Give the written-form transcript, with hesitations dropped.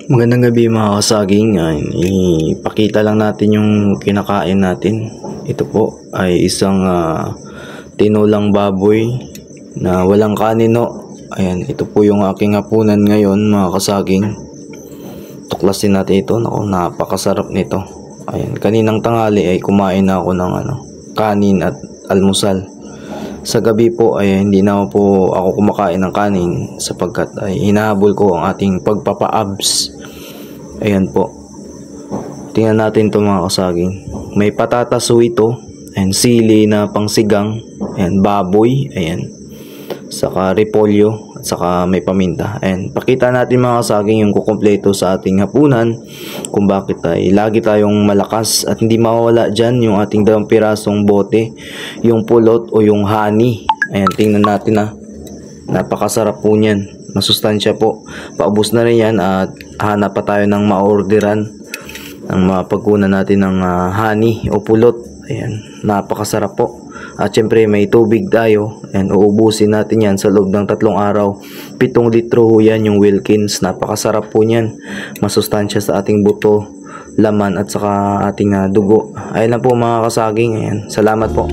Magandang gabi mga kasaging. Ipakita lang natin yung kinakain natin. Ito po ay isang tinulang baboy na walang kanino. Ayan, ito po yung aking hapunan ngayon mga kasaging. Tuklasin natin ito. Naku, napakasarap nito. Ayan, kaninang tanghali ay kumain na ako ng kanin at almusal. Sa gabi po ay hindi na po ako kumakain ng kanin sapagkat ay hinahabol ko ang ating pagpapa-abs. Ayan po. Tingnan natin ito mga kasaging. May patatas ito. Ayan, sili na pangsigang. Ayan, baboy. Ayan. Saka repolyo. At saka may paminta. Ayan. Pakita natin mga kasaging yung kukumpleto sa ating hapunan. Kung bakit ay lagi tayong malakas. At hindi mawawala dyan yung ating 2 pirasong bote. Yung pulot o yung honey. Ayan, tingnan natin napakasarap po niyan. Masustansya po. Paubos na rin yan at hanap pa tayo ng ma-orderan ng mapagkunan natin ng honey o pulot. Ayan, napakasarap po. At syempre may tubig tayo. Ayan, uubusin natin yan sa loob ng 3 araw. 7 litro ho yan yung Wilkins. Napakasarap po niyan. Masustansya sa ating buto, laman at saka ating dugo. Ayan lang po mga kasaging. Ayan, salamat po.